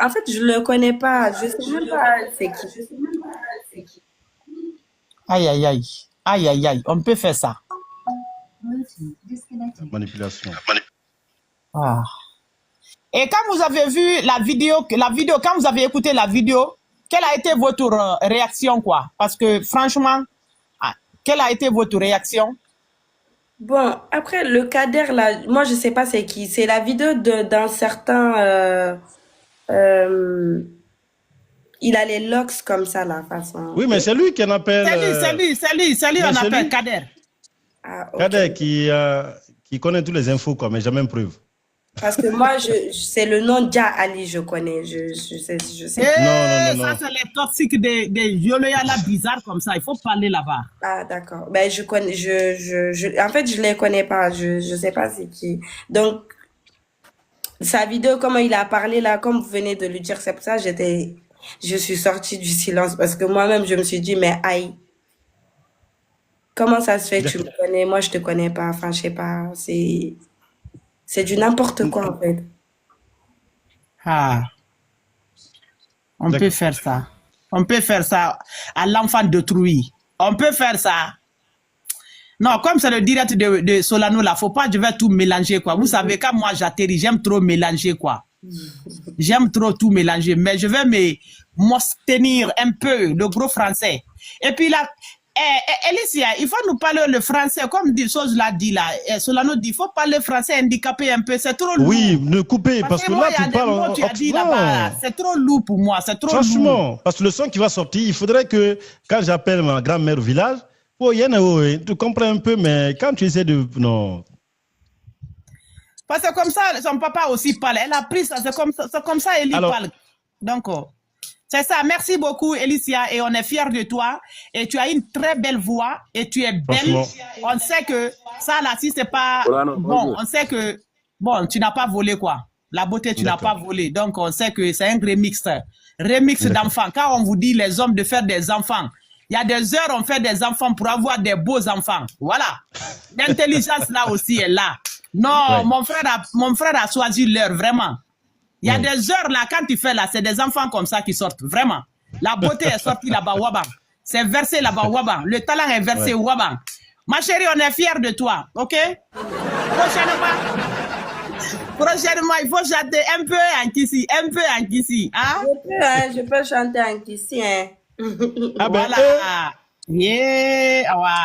En fait, je le connais pas. Je sais même pas c'est qui. Aïe, aïe, aïe. Aïe, aïe, aïe. On peut faire ça. Manipulation. Ah. Et quand vous avez vu la vidéo, quand vous avez écouté la vidéo, quelle a été votre réaction, quoi? Parce que franchement, quelle a été votre réaction? Bon, après, le Kader, là, moi, je sais pas c'est qui. C'est la vidéo d'un certain... euh, il a les locks comme ça, la façon. Oui, mais c'est lui qu'on appelle. C'est lui, on appelle lui. Kader. Ah, ok. Kader qui connaît toutes les infos, quoi, mais jamais preuve. Parce que moi, c'est le nom Dia Ali, je connais. Je sais. Non. Ça, c'est les toxiques des Yoloya là bizarres comme ça. Il faut parler là-bas. Ah, d'accord. Ben, je connais, en fait, je les connais pas. Je sais pas c'est qui. Donc, sa vidéo, comment il a parlé là, comme vous venez de lui dire, c'est pour ça que je suis sortie du silence parce que moi-même, je me suis dit, mais aïe, comment ça se fait que tu me connais, moi, je te connais pas. Enfin, je sais pas. C'est du n'importe quoi, en fait. Ah. On peut faire ça. On peut faire ça à l'enfant d'autrui. On peut faire ça. Non, comme c'est le direct de Solano là, faut pas, je vais tout mélanger, quoi. Vous savez, quand moi j'atterris, j'aime trop mélanger, quoi. J'aime trop tout mélanger, mais je vais m'abstenir un peu, le gros français. Et puis là, Alicia, il faut nous parler le français, comme chose l'a dit là. Solano dit, il faut parler français handicapé un peu, c'est trop lourd. Oui, ne coupez, parce que moi, là, tu parles. Tu as dit là-bas, c'est trop lourd pour moi, c'est trop Franchement, lourd. parce que le son qui va sortir, il faudrait que, quand j'appelle ma grand-mère au village, tu comprends un peu, mais quand tu essaies de... Non. Parce que comme ça, son papa aussi parle. Elle a pris ça, c'est comme ça Elie parle. Donc, c'est ça. Merci beaucoup, Elicia, et on est fiers de toi. Et tu as une très belle voix, et tu es belle. On sait que ça, là, si c'est pas... Bon, on sait que... Bon, tu n'as pas volé, quoi. La beauté, tu n'as pas volé. Donc, on sait que c'est un remix. Remix d'enfants. Quand on vous dit, les hommes, de faire des enfants, il y a des heures, on fait des enfants pour avoir des beaux enfants. Voilà. L'intelligence, là aussi, est là. Non, mon frère a choisi l'heure, vraiment. Il y a des heures, là, quand tu fais là, c'est des enfants comme ça qui sortent, vraiment. La beauté est sortie là-bas, Wabang. C'est versé là-bas, Wabang. Le talent est versé, Wabang. Ma chérie, on est fiers de toi, ok? Prochainement, il faut chanter un peu en Kissi, hein? Je peux chanter en Kissi, hein. Voilà. Yeah,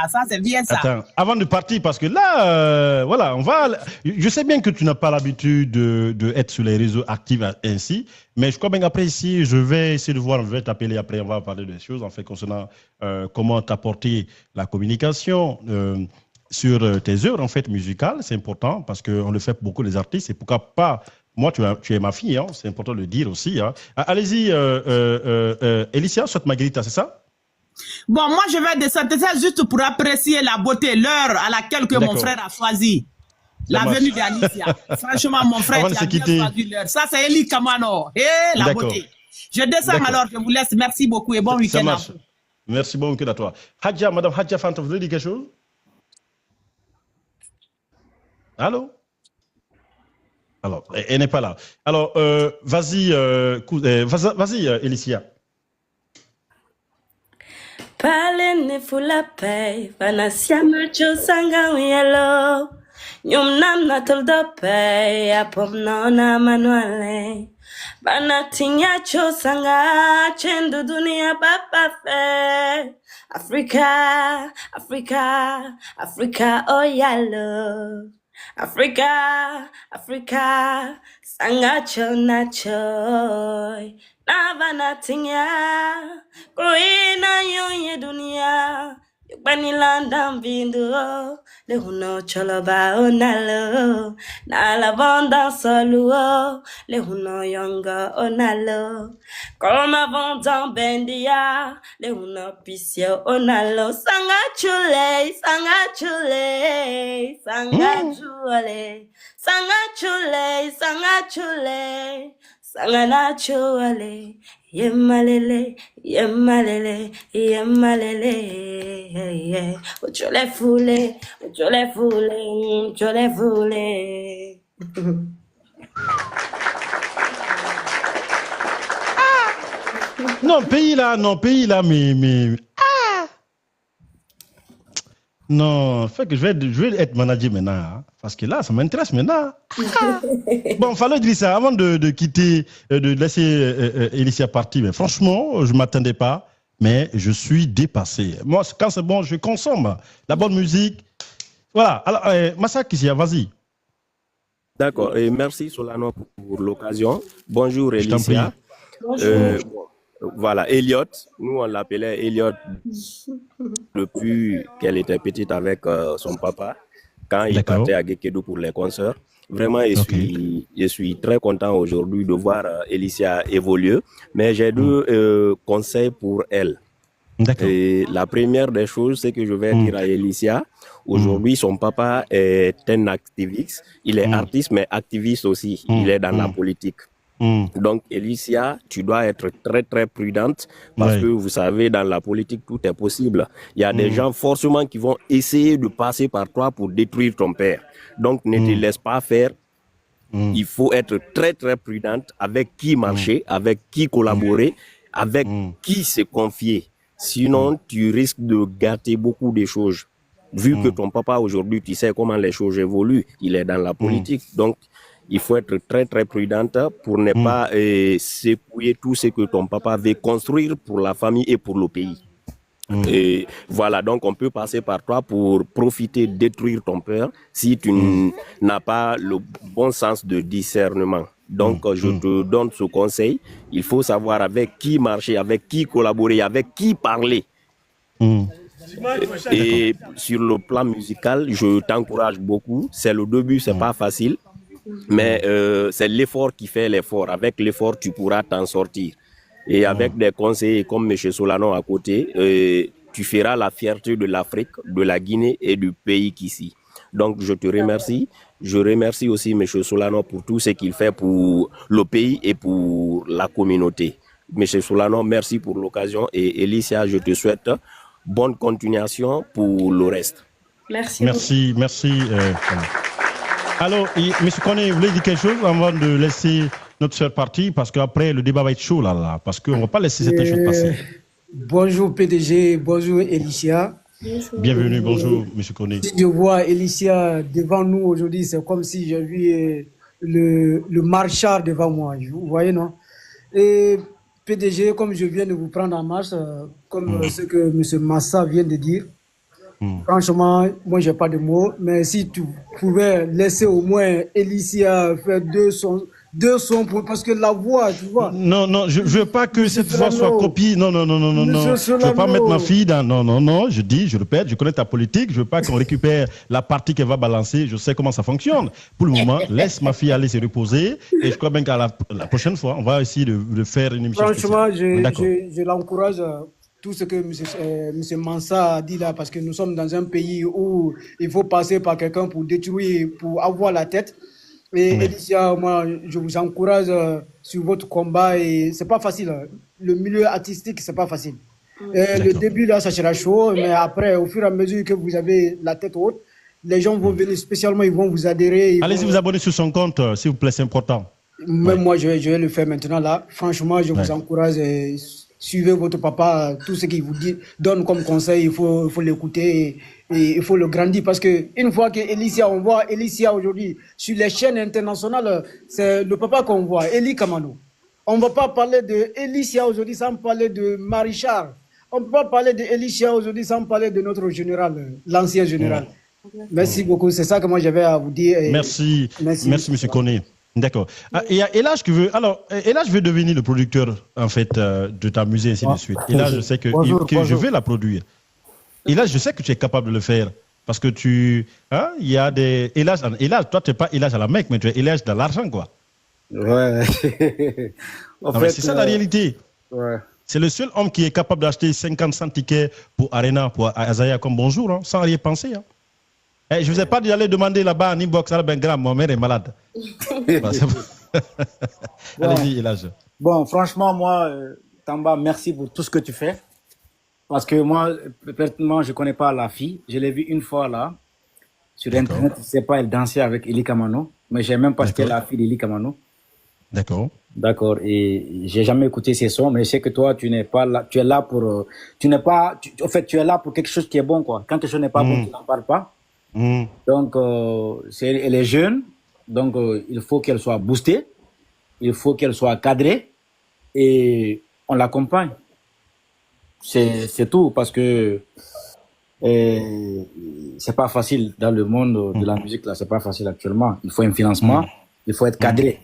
ça c'est bien ça. Attends, avant de partir, parce que là, voilà, je sais bien que tu n'as pas l'habitude de être sur les réseaux actifs ainsi, mais je crois bien qu'après ici, je vais essayer de voir, je vais t'appeler après, on va parler des choses en fait concernant comment t'apporter la communication sur tes œuvres en fait musicales. C'est important parce qu'on le fait pour beaucoup les artistes et pourquoi pas. Moi, tu es ma fille, hein, c'est important de le dire aussi. Hein. Allez-y, Alicia, soit Margarita, c'est ça? Bon, moi, je vais descendre ça juste pour apprécier la beauté, l'heure à laquelle que mon frère a choisi. La venue d'Alicia. Franchement, mon frère qui a bien choisi l'heure. Ça, c'est Eli Kamano. La beauté. Je descends alors, je vous laisse. Merci beaucoup et bon week-end à vous. Merci, bon week-end à toi. Hadja, Madame Hadja Fanta, vous voulez dire quelque chose? Allô? Alors, elle n'est pas là. Alors, vas-y, Alicia. Palene fula pay, vanasia macho sanga yellow. Nyum nam natal do pay, apom na manuale. Banatinya cho sanga, chendo dunia papa fe. Africa, Africa, Africa, oh yellow. Africa, Africa, sanga cho na choy. Navanatinha, Koina yonye dunia, Yukbani landam vindo, Le huno choloba onalo, Na lavanda solo, Le huno yonga onalo, Koma vondan bendia, Le huno pisio onalo, Sanga chule, Sanga chule, Sanga chule, Sanga chule, Sanga chule, Sangana choale, yemalele, yemalele, yemalele, uchole fule, uchole fule, uchole fule. Non, pays là, mais... Non, fait que je vais être manager maintenant, hein, parce que là, ça m'intéresse maintenant. Bon, fallait dire ça avant de quitter, de laisser Elicia partir. Mais franchement, je ne m'attendais pas, mais je suis dépassé. Moi, quand c'est bon, je consomme la bonne musique. Voilà. Alors, Massa Kissia, vas-y. D'accord, et merci Solano pour l'occasion. Bonjour Je t'en prie. Elicia. Bonjour. Voilà, Elliot, nous on l'appelait Elliot depuis qu'elle était petite avec son papa, quand il D'accord. partait à Gekedo pour les concerts. Vraiment, Ok. je suis très content aujourd'hui de voir Elicia évoluer, mais j'ai deux conseils pour elle. D'accord. Et la première des choses, c'est que je vais dire à Elicia, aujourd'hui, son papa est un activiste. Il est artiste, mais activiste aussi. Il est dans la politique. Donc, Elicia, tu dois être très, très prudente parce Ouais. que vous savez, dans la politique, tout est possible. Il y a des gens forcément qui vont essayer de passer par toi pour détruire ton père. Donc, ne te laisse pas faire. Il faut être très, très prudente avec qui marcher, avec qui collaborer, avec qui se confier. Sinon, tu risques de gâter beaucoup de choses. Vu que ton papa, aujourd'hui, tu sais comment les choses évoluent, il est dans la politique. Donc, il faut être très, très prudente pour ne pas secouer tout ce que ton papa veut construire pour la famille et pour le pays. Et voilà, donc on peut passer par toi pour profiter, détruire ton père si tu n'as pas le bon sens de discernement. Donc, je te donne ce conseil. Il faut savoir avec qui marcher, avec qui collaborer, avec qui parler. Et sur le plan musical, je t'encourage beaucoup. C'est le début, c'est pas facile. Mais c'est l'effort qui fait l'effort. Avec l'effort, tu pourras t'en sortir. Et avec des conseils comme M. Solano à côté, tu feras la fierté de l'Afrique, de la Guinée et du pays qu'ici. Donc, je te remercie. Je remercie aussi M. Solano pour tout ce qu'il fait pour le pays et pour la communauté. M. Solano, merci pour l'occasion. Et Elicia, je te souhaite bonne continuation pour le reste. Merci. Merci. Alors, M. Koné, vous voulez dire quelque chose avant de laisser notre sœur partir? Parce qu'après, le débat va être chaud là. Parce qu'on ne va pas laisser cette chose passer. Bonjour PDG, bonjour Elicia. Bienvenue, bonjour M. Koné. Si je vois Elicia devant nous aujourd'hui, c'est comme si j'ai vu le marchard devant moi. Vous voyez, non? Et PDG, comme je viens de vous prendre en marche, comme ce que M. Massa vient de dire, franchement, moi, j'ai pas de mots, mais si tu pouvais laisser au moins Elicia faire deux sons parce que la voix, tu vois. Non, je veux pas que cette voix soit copiée. Non. Je veux pas mettre ma fille dans. Non. Je répète, je connais ta politique. Je veux pas qu'on récupère la partie qu'elle va balancer. Je sais comment ça fonctionne. Pour le moment, laisse ma fille aller se reposer. Et je crois bien qu'à la prochaine fois, on va essayer de faire une émission Franchement, spéciale. je l'encourage. Tout ce que M. Mansa a dit là, parce que nous sommes dans un pays où il faut passer par quelqu'un pour détruire, pour avoir la tête. Et Elicia, moi, je vous encourage sur votre combat. Et c'est pas facile. Le milieu artistique, c'est pas facile. Le début, là, ça sera chaud. Mais après, au fur et à mesure que vous avez la tête haute, les gens vont venir spécialement, ils vont vous adhérer. Allez-y vous abonner sur son compte, s'il vous plaît, c'est important. Même moi, je vais le faire maintenant là. Franchement, je vous encourage. Suivez votre papa, tout ce qu'il vous dit, donne comme conseil, il faut l'écouter et il faut le grandir. Parce que une fois que Elicia, on voit Elicia aujourd'hui sur les chaînes internationales, c'est le papa qu'on voit, Eli Kamano. On ne va pas parler de Elicia aujourd'hui sans parler de Marichard. On ne peut pas parler de Elicia aujourd'hui sans parler de notre général, l'ancien général. Merci beaucoup, c'est ça que moi j'avais à vous dire. Merci, M. Koné. D'accord. Il y a Elage qui veut. Alors, Elage veut devenir le producteur, en fait, de ta musique, ainsi de suite. Et là, je sais que je vais la produire. Et là, je sais que tu es capable de le faire. Parce que il y a des. Elage, toi, tu n'es pas Elage à la Mecque, mais tu es Elage dans l'argent, quoi. Ouais. C'est ça la réalité. Ouais. C'est le seul homme qui est capable d'acheter 50 tickets pour Arena, pour Azaya comme bonjour, hein, sans rien penser. Hein. Je ne vous ai pas dit d'aller demander là-bas en inbox à Ben Gram, ma mère est malade. Allez-y, Elage. Bon, franchement, moi, Tamba, merci pour tout ce que tu fais. Parce que moi, personnellement, je ne connais pas la fille. Je l'ai vue une fois là, sur Internet. Je ne sais pas, elle dansait avec Eli Kamano. Mais je ne sais même pas ce qu'est la fille d'Eli Kamano. D'accord. D'accord. Et j'ai jamais écouté ces sons, mais je sais que toi, tu n'es pas là. Tu es là pour. Tu n'es pas. En fait, tu es là pour quelque chose qui est bon, quoi. Quand quelque chose n'est pas bon, tu n'en parles pas. Donc, elle est jeune. Donc, il faut qu'elle soit boostée. Il faut qu'elle soit cadrée. Et on l'accompagne. C'est tout. Parce que c'est pas facile dans le monde de la musique, là. C'est pas facile actuellement. Il faut un financement. Il faut être cadré.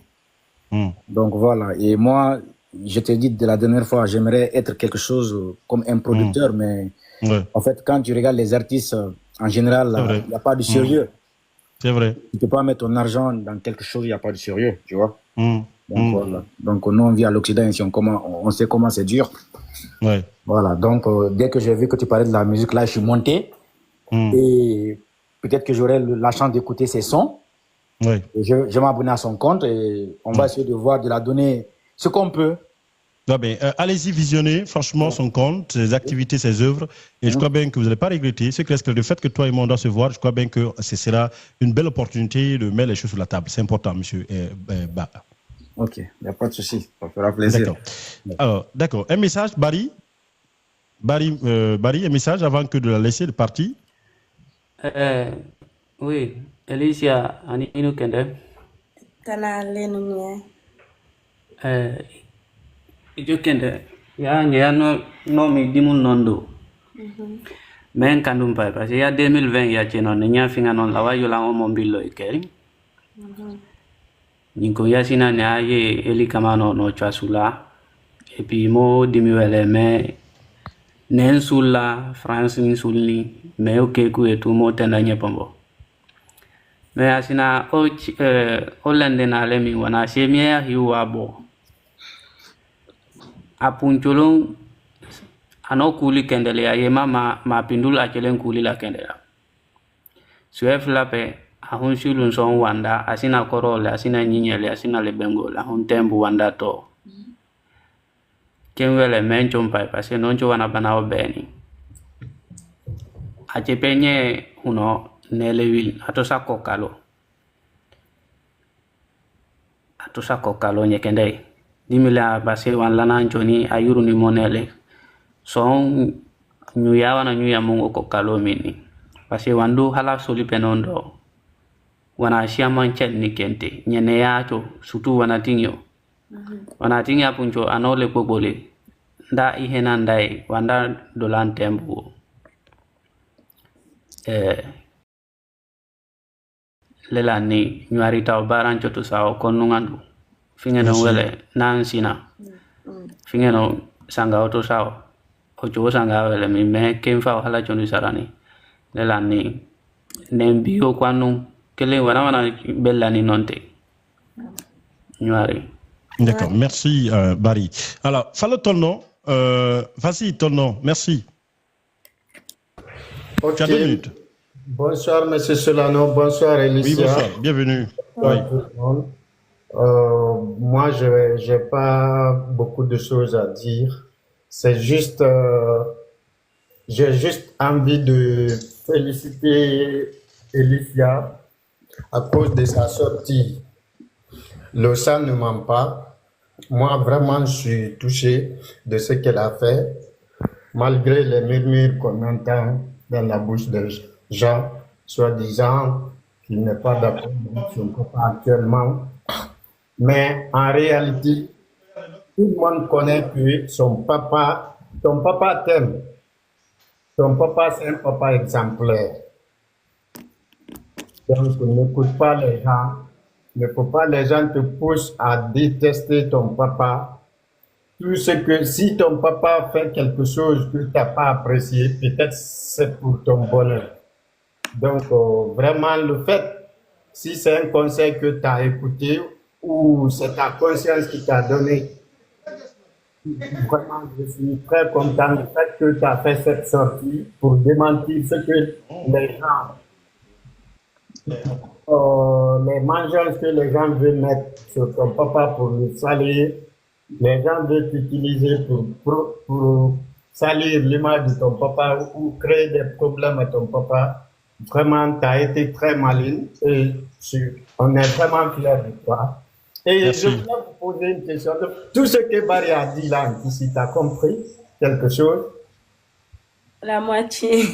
Donc voilà, et moi, je te dis de la dernière fois, j'aimerais être quelque chose comme un producteur, mais en fait, quand tu regardes les artistes, en général, il n'y a pas de sérieux. C'est vrai. Tu ne peux pas mettre ton argent dans quelque chose, il n'y a pas de sérieux, tu vois. Donc voilà, donc nous on vit à l'Occident ici, on sait comment c'est dur. Voilà, donc dès que j'ai vu que tu parlais de la musique, là, je suis monté, et peut-être que j'aurai la chance d'écouter ces sons. Je vais m'abonner à son compte et on va essayer de voir, de la donner ce qu'on peut. Allez-y visionner franchement son compte, ses activités, ses œuvres, et je crois bien que vous n'allez pas regretter. Ce qui reste que le fait que toi et moi on doit se voir, je crois bien que ce sera une belle opportunité de mettre les choses sur la table. C'est important, monsieur Ba. Ok, il n'y a pas de souci, ça fera plaisir. D'accord. Alors, d'accord. Un message, Barry, un message avant que de la laisser de partir. Oui, Alicia, ani inu kende. Tana lenu Ijo kende. Ya no mi dimun nondo. Men kandum pai parce ya 2020 ya cheno nya finga non lawa yo la mo billo ikeri. Ninko ya sina ne aye eli kamano no chasula. Et puis mo dimiwele me nen sulla France ni sulni me okeku etu mo tenda nyepombo. Me asina o lende na lemi wana semia hiwa bo. Apuncholong ano kuli kendele ya yema ma pindul achelen kuli la kendela. Suefla pe ahun shulun son wanda asina korole asina nyinyele asina lebengo la hun tembu wanda to. Kenwele menchon pai parce non cho wana bana obeni. Achepenye uno nelewil atosa kokalo nyekendei dimila base wan lana joni ayuru ni monele son nyuya wana nyuya mungo kokalo mini base wandu hala soli penondo wana shiaman chet ni kente nyene yacho sutu wana tingyo wana tingya puncho anole kokole nda ihena ndai wanda dolan tembu lela ni nyari taw baran choto sawo konungandu fingeno wele nansina fingeno sanga auto sawo ojo sanga wele mi me kemfa hala chonu sarani lela ni nembio kwanu kele wana bella ni nonte nyari. D'accord, merci Barry. Alors, Fallo ton nom, vas-y ton nom, merci. Okay. Tu as 2 minutes. Bonsoir, M. Solano. Bonsoir, Alicia. Oui, bonsoir. Bienvenue. Oui. Moi, je n'ai pas beaucoup de choses à dire. C'est juste, j'ai juste envie de féliciter Alicia à cause de sa sortie. Le sang ne ment pas. Moi, vraiment, je suis touché de ce qu'elle a fait, malgré les murmures qu'on entend dans la bouche des gens, soi-disant qu'il n'est pas d'accord avec son papa actuellement. Mais en réalité, tout le monde connaît que ton papa t'aime. Ton papa, c'est un papa exemplaire. Donc, n'écoute pas les gens. Ne faut pas les gens te poussent à détester ton papa. Tout ce que, si ton papa fait quelque chose que tu n'as pas apprécié, peut-être c'est pour ton bonheur. Donc, vraiment, le fait, si c'est un conseil que tu as écouté ou c'est ta conscience qui t'a donné, vraiment, je suis très content du fait que tu as fait cette sortie pour démentir ce que les gens, les mangeances que les gens veulent mettre sur ton papa pour le salir. Les gens veulent t'utiliser pour salir l'image de ton papa ou créer des problèmes à ton papa. Vraiment, tu as été très maligne et on est vraiment fiers de toi. Et Merci. je voulais vous poser une question. Tout ce que Barry a dit là, ici, tu as compris quelque chose? La moitié.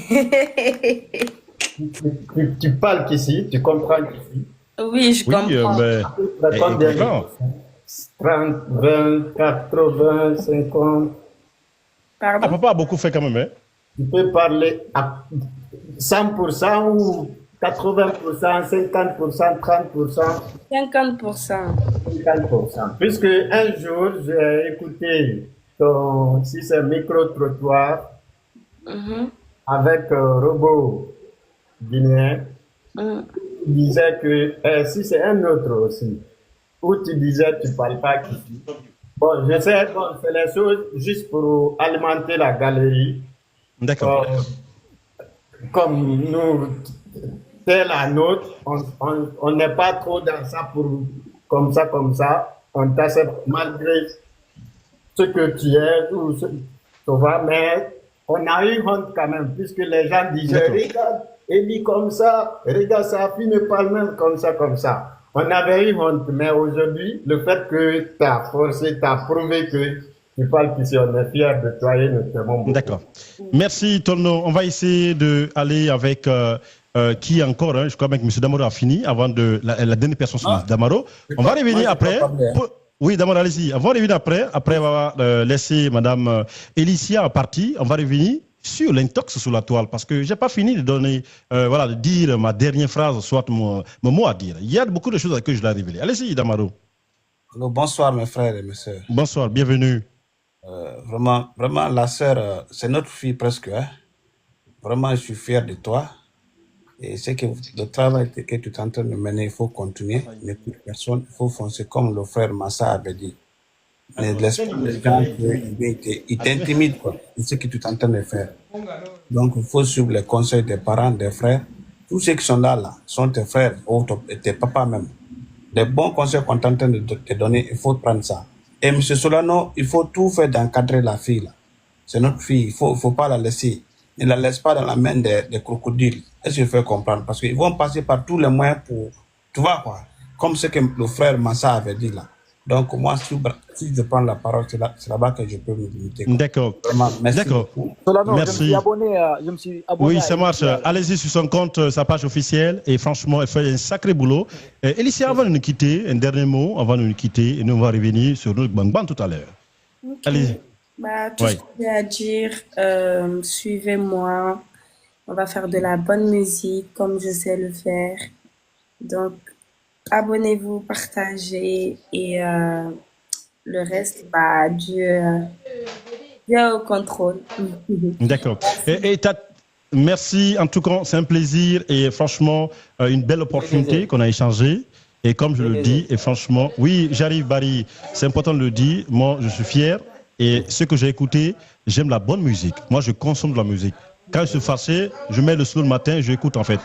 Tu parles qu'ici, tu comprends qu'ici. Oui, je Oui, comprends. mais Combien de comprends. 30, 20, 80, 50. Ah, Pardon? papa a beaucoup fait quand même, hein? Tu peux parler à 100% ou 80%, 50%, 30%, 50%. 50%. Puisque un jour, j'ai écouté ton, si c'est micro-trottoir Mhm. avec Robot guinéen, Mhm. tu disais que, si c'est un autre aussi, où tu disais tu ne parles pas qu'ici. Bon, je sais, bon, c'est les choses juste pour alimenter la galerie. D'accord. Comme nous, c'est la nôtre, on n'est pas trop dans ça pour comme ça. On t'accepte malgré ce que tu es, ou tu vois, mais on a eu honte quand même, puisque les gens disaient, D'accord. regarde, Eli comme ça, regarde, sa fille ne parle même comme ça. On avait eu honte, mais aujourd'hui, le fait que tu as forcé, tu as prouvé que tu parles qu'ici, on est fiers de toi et nous t'aimons beaucoup. D'accord. Merci, Tono. On va essayer d'aller avec qui encore, hein? Je crois bien que M. Damaro a fini avant de la dernière personne, c'est Damaro. On va revenir après. Oui, Damaro, allez-y. On va revenir après. Après, on va laisser Mme Elicia en partie. On va revenir sur l'intox sur la toile parce que je n'ai pas fini de donner, voilà, de dire ma dernière phrase, soit mon mot à dire. Il y a beaucoup de choses que je dois révéler. Allez-y, Damaro. Alors, bonsoir, mes frères et mes sœurs. Bonsoir, bienvenue. Vraiment, la sœur, c'est notre fille presque. Hein? Vraiment, je suis fier de toi. Et c'est que le travail que tu es en train de mener, il faut continuer. Ne plus personne, il faut foncer comme le frère Massa avait dit. Ne laisse pas les gens qui t'intimident, quoi. C'est ce que tu es en train de faire. Donc, il faut suivre les conseils des parents, des frères. Tous ceux qui sont là sont tes frères ou tes papas même. Les bons conseils qu'on est en train de te donner, il faut prendre ça. Et M. Solano, il faut tout faire d'encadrer la fille. Là. C'est notre fille, il ne faut pas la laisser. Ne la laisse pas dans la main des crocodiles. Est-ce que je fais comprendre? Parce qu'ils vont passer par tous les moyens pour... Tu vois quoi? Comme ce que le frère Massa avait dit là. Donc moi, si je prends la parole, c'est là-bas que je peux me limiter. D'accord. D'accord. Solano, merci. Je me suis abonné. Oui, ça marche. Allez-y sur son compte, sa page officielle. Et franchement, elle fait un sacré boulot. Elicia, avant de nous quitter, un dernier mot avant de nous quitter. Et nous, on va revenir sur notre Bang tout à l'heure. Okay. Allez-y. Bah, tout ce que j'ai à dire, suivez-moi. On va faire de la bonne musique comme je sais le faire. Donc, abonnez-vous, partagez et le reste, bah, Dieu au contrôle. D'accord. Merci, en tout cas, c'est un plaisir et franchement, une belle opportunité qu'on a échangé. Et comme je le dis, et franchement, oui, j'arrive, Barry, c'est important de le dire. Moi, je suis fier. Et ce que j'ai écouté, j'aime la bonne musique. Moi, je consomme de la musique. Quand je suis fâché, je mets le son le matin, j'écoute en fait.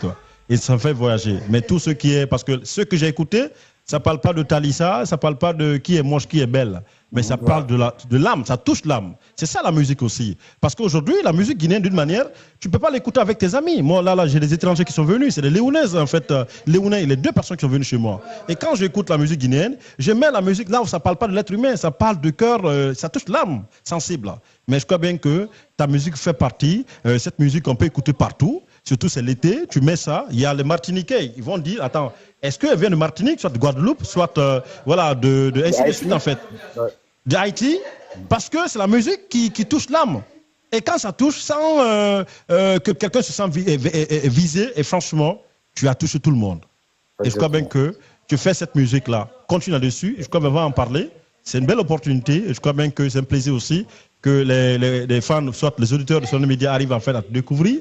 Et ça me fait voyager. Mais tout ce qui est... Parce que ce que j'ai écouté, ça ne parle pas de Talissa, ça ne parle pas de qui est moche, qui est belle. Mais ça parle de l'âme, ça touche l'âme. C'est ça la musique aussi. Parce qu'aujourd'hui, la musique guinéenne, d'une manière, tu ne peux pas l'écouter avec tes amis. Moi, là, j'ai des étrangers qui sont venus. C'est des Léonaises, en fait. Léonais, les deux personnes qui sont venues chez moi. Et quand j'écoute la musique guinéenne, je mets la musique là où ça ne parle pas de l'être humain, ça parle du cœur, ça touche l'âme sensible. Mais je crois bien que ta musique fait partie. Cette musique, on peut écouter partout. Surtout, c'est l'été, tu mets ça. Il y a les Martiniquais, ils vont dire, attends, est-ce qu'elle vient de Martinique, soit de Guadeloupe, soit voilà, ainsi de suite, en fait. D'Haïti, parce que c'est la musique qui touche l'âme. Et quand ça touche, sans que quelqu'un se sente visé, et franchement, tu as touché tout le monde. Et je crois bien que tu fais cette musique-là. Continue là-dessus, et je crois qu'on va en parler. C'est une belle opportunité, et je crois bien que c'est un plaisir aussi que les fans, soit les auditeurs de Solano Média arrivent en fait à te découvrir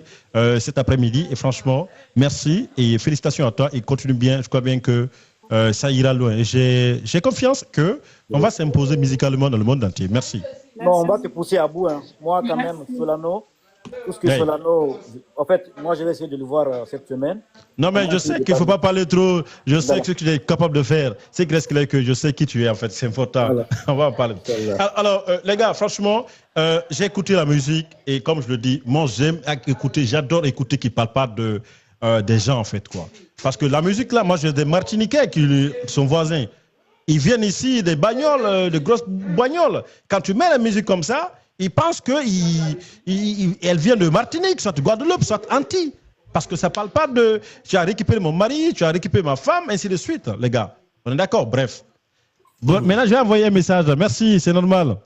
cet après-midi. Et franchement, merci et félicitations à toi et continue bien. Je crois bien que ça ira loin. J'ai confiance qu'on va s'imposer musicalement dans le monde entier. Merci. Non, on va te pousser à bout. Hein. Moi, quand même, Solano, tout ce que Solano... En fait, moi, je vais essayer de le voir cette semaine. Non, mais je sais qu'il ne faut pas parler trop. Je sais ce que tu es capable de faire. C'est que je sais qui tu es, en fait. C'est important. Voilà. On va en parler. Alors, les gars, franchement, j'ai écouté la musique et comme je le dis, moi, j'adore écouter qui ne parle pas des gens, en fait, quoi. Parce que la musique, là, moi, j'ai des Martiniquais qui sont voisins. Ils viennent ici, des bagnoles, de grosses bagnoles. Quand tu mets la musique comme ça, ils pensent qu'elle vient de Martinique, soit de Guadeloupe, soit Antilles. Parce que ça ne parle pas de tu as récupéré mon mari, tu as récupéré ma femme, ainsi de suite, les gars. On est d'accord, bref. Bon, maintenant, je vais envoyer un message. Merci, c'est normal.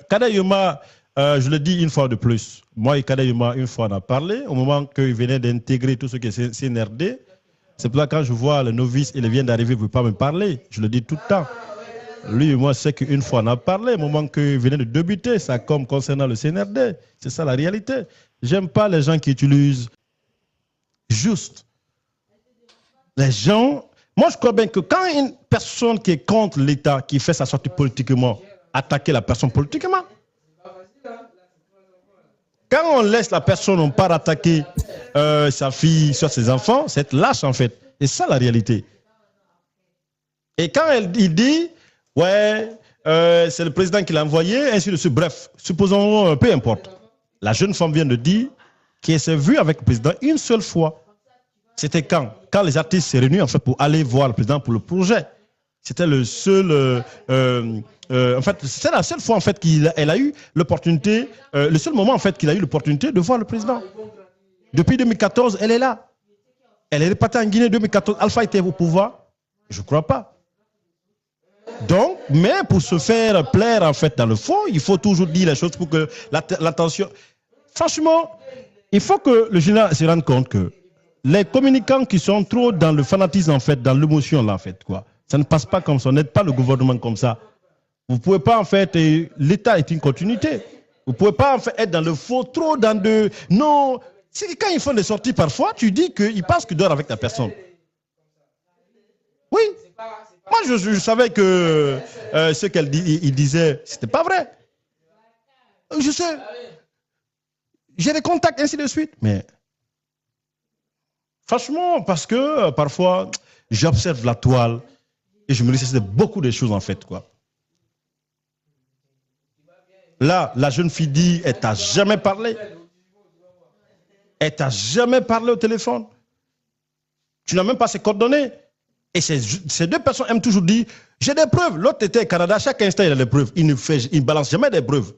Kada Yuma, je le dis une fois de plus. Moi et Kada Yuma, une fois, on a parlé. Au moment qu'il venait d'intégrer tout ce qui est CNRD, c'est pour ça que quand je vois le novice, il vient d'arriver, il ne veut pas me parler. Je le dis tout le temps. Lui et moi, c'est qu'une fois, on a parlé. Au moment qu'il venait de débuter, ça comme concernant le CNRD. C'est ça la réalité. J'aime pas les gens qui utilisent juste. Les gens... Moi, je crois bien que quand une personne qui est contre l'État, qui fait sa sortie politiquement, attaquer la personne politiquement, quand on laisse la personne, on part attaquer sa fille, soit ses enfants, c'est être lâche en fait. C'est ça la réalité. Et quand il dit, ouais, c'est le président qui l'a envoyé, ainsi de suite, bref, supposons, peu importe. La jeune femme vient de dire qu'elle s'est vue avec le président une seule fois. C'était quand les artistes s'est réunis en fait pour aller voir le président pour le projet. C'était le seul, en fait, c'est la seule fois en fait qu'elle a eu l'opportunité, le seul moment en fait qu'il a eu l'opportunité de voir le président. Depuis 2014, elle est là. Elle est repartie en Guinée 2014. Alpha était au pouvoir. Je ne crois pas. Donc, mais pour se faire plaire en fait dans le fond, il faut toujours dire les choses pour que l'attention. Franchement, il faut que le général se rende compte que les communicants qui sont trop dans le fanatisme, en fait, dans l'émotion, là, en fait, quoi. Ça ne passe pas comme ça. On n'aide pas le gouvernement comme ça. Vous ne pouvez pas, en fait, l'État est une continuité. Vous ne pouvez pas, en fait, être dans le faux, trop dans de... Non, c'est quand ils font des sorties, parfois, tu dis qu'ils pensent qu'ils dorment avec la personne. Oui. Moi, je savais que ce qu'elle disait, ce n'était pas vrai. Je sais. J'ai des contacts, ainsi de suite. Mais... Franchement, parce que parfois, j'observe la toile et je me dis que c'est beaucoup de choses en fait, quoi. Là, la jeune fille dit, elle t'a jamais parlé. Elle t'a jamais parlé au téléphone. Tu n'as même pas ses coordonnées. Et ces deux personnes aiment toujours dire, j'ai des preuves. L'autre était au Canada, chaque instant il a des preuves. Il ne balance jamais des preuves.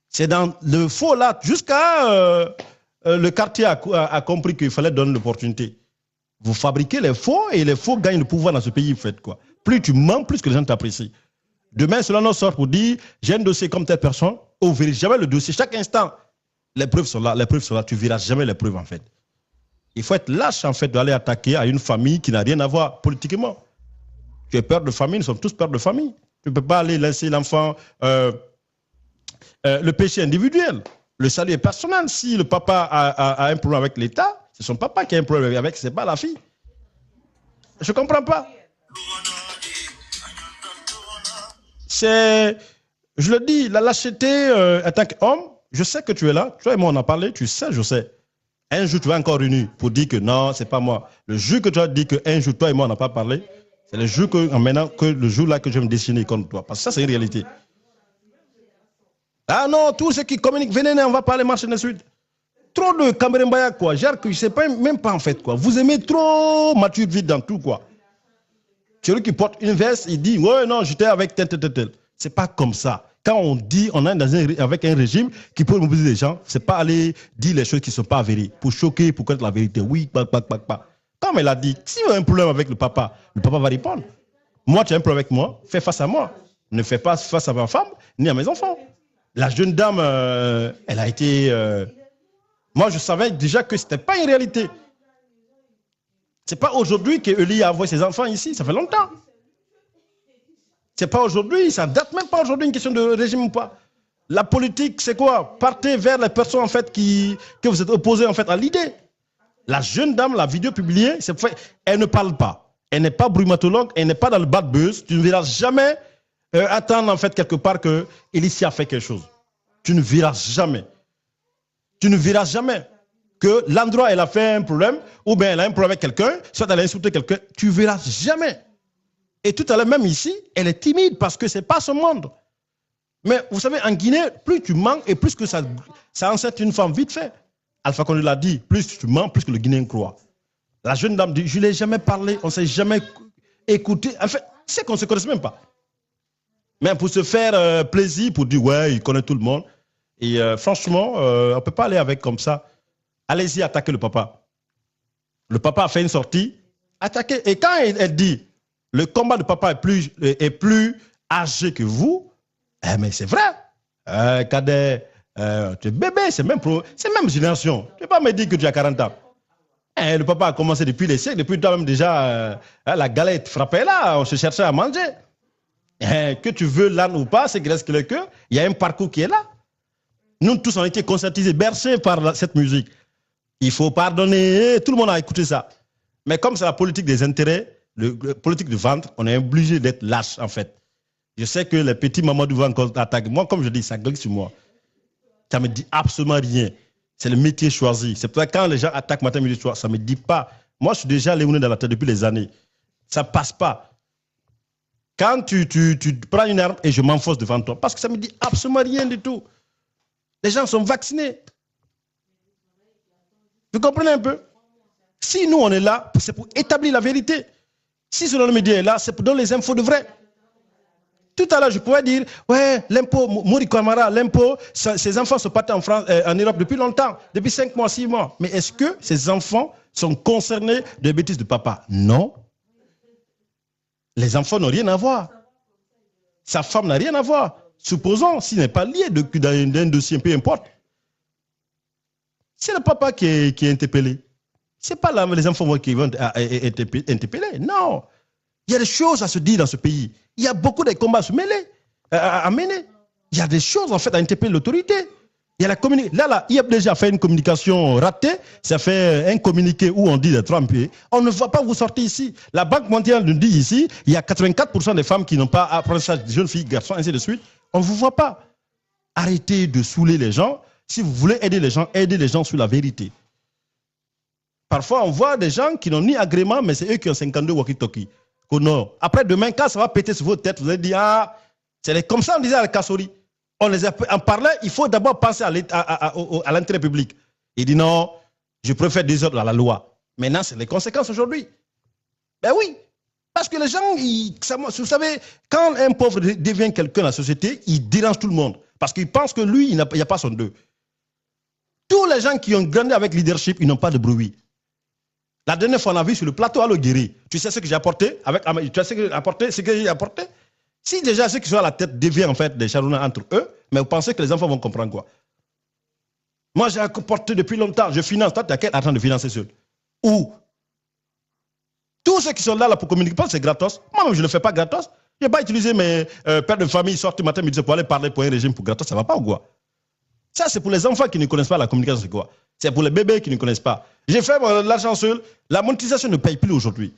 C'est dans le faux là, jusqu'à... le quartier a compris qu'il fallait donner l'opportunité. Vous fabriquez les faux et les faux gagnent le pouvoir dans ce pays. Faites quoi. Plus tu mens, plus que les gens t'apprécient. Demain, cela nous sort pour dire j'ai un dossier comme telle personne. On ne verra jamais le dossier. Chaque instant, les preuves sont là. Les preuves sont là. Tu ne verras jamais les preuves en fait. Il faut être lâche en fait d'aller attaquer à une famille qui n'a rien à voir politiquement. Tu es père de famille, nous sommes tous pères de famille. Tu ne peux pas aller laisser l'enfant le péché individuel. Le salut est personnel. Si le papa a un problème avec l'État, c'est son papa qui a un problème avec, c'est pas la fille. Je ne comprends pas. C'est, je le dis, la lâcheté en tant qu'homme, je sais que tu es là, toi et moi on a parlé, tu sais, je sais. Un jour tu vas encore réunir pour dire que non, c'est pas moi. Le jour que tu as dit qu'un jour toi et moi on n'a pas parlé, c'est le jour que, maintenant, que le jour là que je vais me dessiner contre toi. Parce que ça c'est une réalité. Ah non, tous ceux qui communiquent, venez, on va parler, marcher de suite. Trop de Camerounais, quoi. Genre, je ne sais pas, même pas en fait, quoi. Vous aimez trop mature vite dans tout, quoi. Celui qui porte une veste, il dit, ouais, non, j'étais avec tel. C'est pas comme ça. Quand on dit, on est avec un régime qui peut mobiliser les gens, c'est pas aller dire les choses qui ne sont pas avérées, pour choquer, pour connaître la vérité. Oui, Comme elle a dit, si vous avez un problème avec le papa va répondre. Moi, tu as un problème avec moi, fais face à moi. Ne fais pas face à ma femme, ni à mes enfants. La jeune dame, elle a été... Moi, je savais déjà que ce n'était pas une réalité. Ce n'est pas aujourd'hui qu'Eli a envoyé ses enfants ici, ça fait longtemps. Ce n'est pas aujourd'hui, ça ne date même pas aujourd'hui une question de régime ou pas. La politique, c'est quoi? Partez vers les personnes en fait, que vous êtes opposées en fait, à l'idée. La jeune dame, la vidéo publiée, elle ne parle pas. Elle n'est pas brumatologue, elle n'est pas dans le bad buzz. Tu ne verras jamais... attendre en fait quelque part que Elicia a fait quelque chose. Tu ne verras jamais. Tu ne verras jamais que l'endroit où elle a fait un problème, ou bien elle a un problème avec quelqu'un, soit elle a insulté quelqu'un, tu ne verras jamais. Et tout à l'heure même ici, elle est timide parce que ce n'est pas son monde. Mais vous savez, en Guinée, plus tu mens et plus que ça enceinte une femme vite fait. Alpha Condé l'a dit, plus tu mens, plus que le Guinéen croit. La jeune dame dit, je ne l'ai jamais parlé, on ne s'est jamais écouté. En fait, C'est qu'on ne se connaisse même pas. Mais pour se faire plaisir, pour dire, ouais, il connaît tout le monde. Et franchement, on ne peut pas aller avec comme ça. Allez-y, attaquez le papa. Le papa a fait une sortie, attaquez. Et quand elle dit, le combat de papa est plus âgé que vous, mais c'est vrai. Cadet, tu es bébé, c'est même génération. Tu ne peux pas me dire que tu as 40 ans. Le papa a commencé depuis les siècles, depuis toi-même déjà, la galette frappait là, on se cherchait à manger. Que tu veux l'âne ou pas, c'est grâce que le cœur, il y a un parcours qui est là. Nous tous, on a été conscientisés, bercés par cette musique. Il faut pardonner, tout le monde a écouté ça. Mais comme c'est la politique des intérêts, la politique de vente, on est obligé d'être lâche en fait. Je sais que les petits mamans du vent attaquent. Moi, comme je dis, ça glisse sur moi. Ça ne me dit absolument rien. C'est le métier choisi. C'est pour ça que quand les gens attaquent matin, midi, soir, ça ne me dit pas. Moi, je suis déjà léoné dans la tête depuis des années. Ça ne passe pas. Quand tu prends une arme et je m'enfonce devant toi, parce que ça ne me dit absolument rien du tout. Les gens sont vaccinés. Vous comprenez un peu? Si nous, on est là, c'est pour établir la vérité. Si ce média est là, c'est pour donner les infos de vrai. Tout à l'heure, je pourrais dire, ouais, l'impôt, Mori Kamara, l'impôt, ces enfants sont partis en France, en Europe depuis longtemps, depuis 5 mois, 6 mois. Mais est-ce que ces enfants sont concernés des bêtises de papa? Non. Les enfants n'ont rien à voir. Sa femme n'a rien à voir. Supposons, s'il n'est pas lié d'un dossier, peu importe. C'est le papa qui est interpellé. Ce n'est pas là, les enfants qui vont être interpellés. Non. Il y a des choses à se dire dans ce pays. Il y a beaucoup de combats à se mêler, à mener. Il y a des choses en fait à interpeller l'autorité. Il y a la communication. Là, il a déjà fait une communication ratée. Ça fait un communiqué où on dit de Trump. On ne va pas vous sortir ici. La Banque mondiale nous dit ici, il y a 84% des femmes qui n'ont pas apprentissage, de jeunes filles, garçons, ainsi de suite. On ne vous voit pas. Arrêtez de saouler les gens. Si vous voulez aider les gens sur la vérité. Parfois, on voit des gens qui n'ont ni agrément, mais c'est eux qui ont 52 walkie-talkie. Après, demain, quand ça va péter sur votre tête, vous allez dire, ah, c'est comme ça, on disait à la Kassori. En parlait, il faut d'abord penser à l'intérêt public. Il dit non, je préfère désordre à la loi. Maintenant, c'est les conséquences aujourd'hui. Ben oui, parce que les gens, vous savez, quand un pauvre devient quelqu'un dans la société, il dérange tout le monde. Parce qu'il pense que lui, il n'y a pas son deux. Tous les gens qui ont grandi avec leadership, ils n'ont pas de bruit. La dernière fois, on a vu sur le plateau à l'Oguiri. Tu sais ce que j'ai apporté tu sais ce que j'ai apporté? Si déjà ceux qui sont à la tête deviennent en fait des charonnats entre eux, mais vous pensez que les enfants vont comprendre quoi? Moi, j'ai apporté depuis longtemps. Je finance. Toi, tu as quel argent de financer seul? Où? Tous ceux qui sont là pour communiquer, parce que c'est gratos. Moi-même, je ne le fais pas gratos. Je n'ai pas utilisé mes pères de famille sortent le matin, midi pour aller parler pour un régime pour gratos. Ça ne va pas ou quoi? Ça, c'est pour les enfants qui ne connaissent pas la communication, c'est quoi? C'est pour les bébés qui ne connaissent pas. J'ai fait l'argent seul. La monétisation ne paye plus aujourd'hui.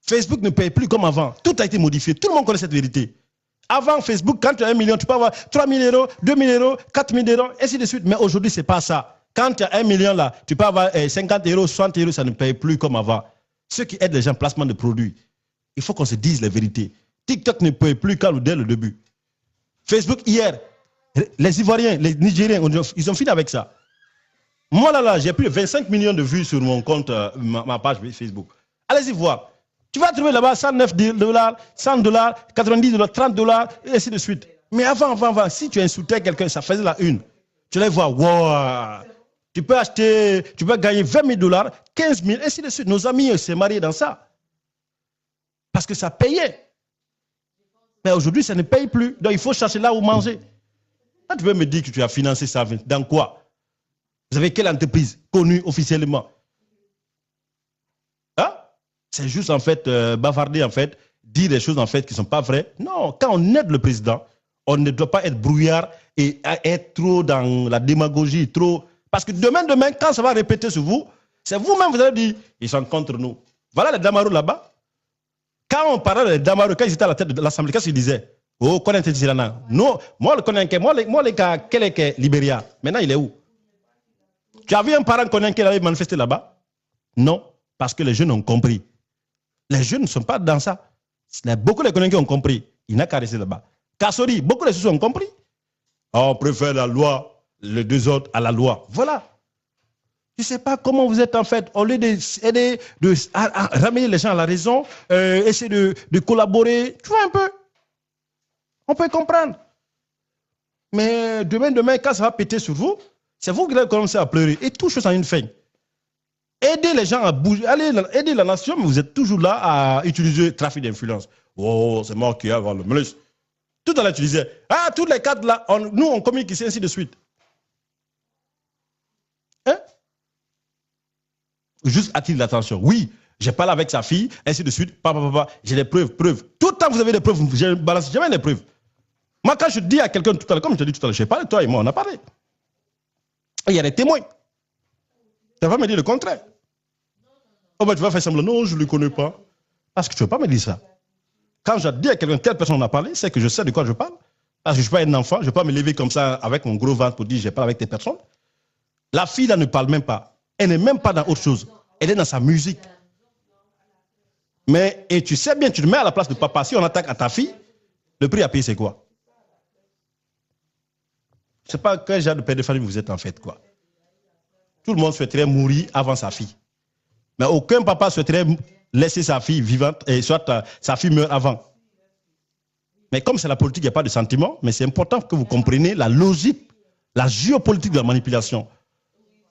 Facebook ne paye plus comme avant. Tout a été modifié. Tout le monde connaît cette vérité. Avant Facebook, quand tu as 1 million, tu peux avoir 3 000 euros, 2 000 euros, 4 000 euros, ainsi de suite. Mais aujourd'hui, ce n'est pas ça. Quand tu as 1 million là, tu peux avoir 50 euros, 60 euros, ça ne paye plus comme avant. Ceux qui aident les gens, placement de produits, il faut qu'on se dise la vérité. TikTok ne paye plus qu'à dès le début. Facebook, hier, les Ivoiriens, les Nigériens, ils ont fini avec ça. Moi, là, j'ai plus de 25 millions de vues sur mon compte, ma page Facebook. Allez-y voir. Tu vas trouver là-bas 109 $, 100 $, 90 $, 30 $, et ainsi de suite. Mais avant, si tu insultais quelqu'un, ça faisait la une. Tu allais voir, wow, tu peux gagner 20 000 $, 15 000, ainsi de suite. Nos amis s'est mariés dans ça. Parce que ça payait. Mais aujourd'hui, ça ne paye plus. Donc, il faut chercher là où manger. Quand tu veux me dire que tu as financé ça, dans quoi? Vous avez quelle entreprise connue officiellement? Hein? C'est juste en fait bavarder, en fait, dire des choses en fait qui ne sont pas vraies. Non, quand on aide le président, on ne doit pas être brouillard et être trop dans la démagogie, trop. Parce que demain, quand ça va répéter sur vous, c'est vous-même, vous allez dire, ils sont contre nous. Voilà les Damarou là-bas. Quand on parlait des Damarou, quand ils étaient à la tête de l'Assemblée, qu'est-ce qu'ils disaient? Oh, qu'on est Tirana. Non, moi, les cas, quel est Libéria? Maintenant, il est où? Tu as vu un parent qui allait manifester là-bas? Non, parce que les jeunes ont compris. Les jeunes ne sont pas dans ça. Beaucoup de Konenké ont compris. Il n'a qu'à rester là-bas. Kassori, beaucoup de choses ont compris. On préfère la loi, les deux autres à la loi. Voilà. Je ne sais pas comment vous êtes en fait, au lieu d'aider, à ramener les gens à la raison, essayer de collaborer, tu vois un peu. On peut comprendre. Mais demain, quand ça va péter sur vous, c'est vous qui allez commencer à pleurer. Et tout chose en une fin. Aider les gens à bouger, allez aider la nation, mais vous êtes toujours là à utiliser le trafic d'influence. Oh, c'est moi qui vais avoir le melus. Tout à l'heure, tu disais, ah, tous les cadres là, nous, on communique ici, ainsi de suite. Hein? Juste attire l'attention. Oui, j'ai parlé avec sa fille, ainsi de suite, j'ai des preuves. Tout le temps, vous avez des preuves, je ne balance jamais les preuves. Moi, quand je dis à quelqu'un tout à l'heure, comme je te dis tout à l'heure, j'ai parlé, toi et moi, on a parlé. Et il y a des témoins. Tu vas me dire le contraire. Oh ben tu vas faire semblant, non, je ne le connais pas. Parce que tu ne veux pas me dire ça. Quand je dis à quelqu'un, telle personne en a parlé, c'est que je sais de quoi je parle. Parce que je ne suis pas un enfant, je ne vais pas me lever comme ça avec mon gros ventre pour dire, je parle avec tes personnes. La fille là ne parle même pas. Elle n'est même pas dans autre chose. Elle est dans sa musique. Mais, et tu sais bien, tu te mets à la place de papa. Si on attaque à ta fille, le prix à payer, c'est quoi? Je ne sais pas quel genre de père de famille vous êtes en fait, quoi. Tout le monde souhaiterait mourir avant sa fille. Mais aucun papa souhaiterait laisser sa fille vivante, et soit sa fille meurt avant. Mais comme c'est la politique, il n'y a pas de sentiment, mais c'est important que vous compreniez la logique, la géopolitique de la manipulation.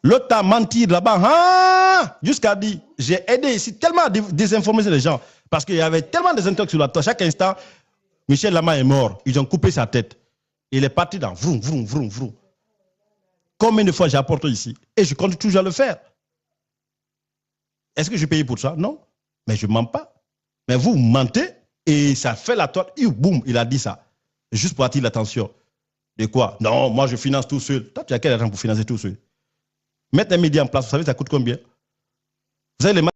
L'autre a menti là-bas, jusqu'à dire, j'ai aidé ici tellement à désinformer les gens, parce qu'il y avait tellement des intox sur la toile. Chaque instant, Michel Lama est mort, ils ont coupé sa tête. Il est parti dans vroom, vroom, vroom, vroom. Combien de fois j'ai apporté ici? Et je continue toujours à le faire. Est-ce que je paye pour ça? Non. Mais je ne mens pas. Mais vous mentez et ça fait la toile. Et boum, il a dit ça. Juste pour attirer l'attention. De quoi? Non, moi je finance tout seul. Toi, tu as quel argent pour financer tout seul? Mettre un média en place, vous savez, ça coûte combien? Vous avez les